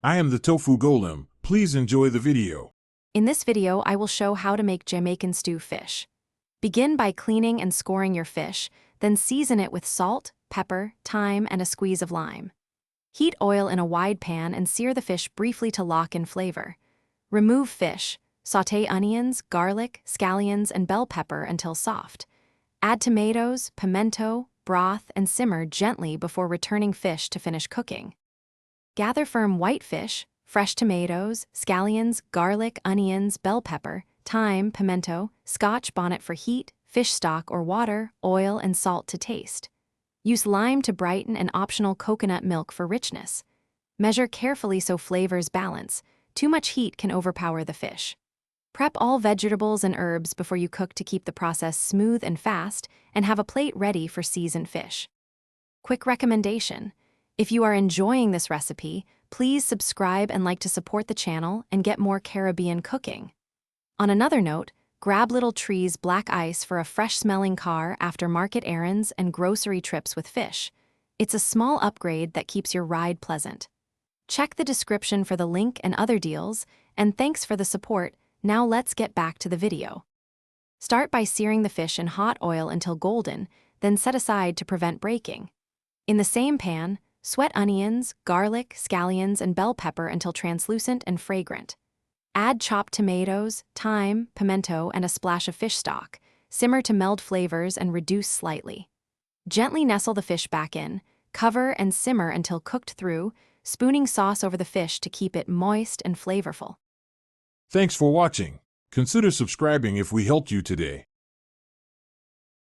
I am the Tofu Golem. Please enjoy the video. In this video, I will show how to make Jamaican stew fish. Begin by cleaning and scoring your fish, then season it with salt, pepper, thyme, and a squeeze of lime. Heat oil in a wide pan and sear the fish briefly to lock in flavor. Remove fish. Sauté onions, garlic, scallions, and bell pepper until soft. Add tomatoes, pimento, broth, and simmer gently before returning fish to finish cooking. Gather firm white fish, fresh tomatoes, scallions, garlic, onions, bell pepper, thyme, pimento, Scotch bonnet for heat, fish stock or water, oil, and salt to taste. Use lime to brighten and optional coconut milk for richness. Measure carefully so flavors balance. Too much heat can overpower the fish. Prep all vegetables and herbs before you cook to keep the process smooth and fast, and have a plate ready for seasoned fish. Quick recommendation: if you are enjoying this recipe, please subscribe and like to support the channel and get more Caribbean cooking. On another note, grab Little Tree's black ice for a fresh-smelling car after market errands and grocery trips with fish. It's a small upgrade that keeps your ride pleasant. Check the description for the link and other deals, and thanks for the support. Now let's get back to the video. Start by searing the fish in hot oil until golden, then set aside to prevent breaking. In the same pan, sweat onions, garlic, scallions, and bell pepper until translucent and fragrant. Add chopped tomatoes, thyme, pimento, and a splash of fish stock. Simmer to meld flavors and reduce slightly. Gently nestle the fish back in, cover and simmer until cooked through, spooning sauce over the fish to keep it moist and flavorful. Thanks for watching. Consider subscribing if we helped you today.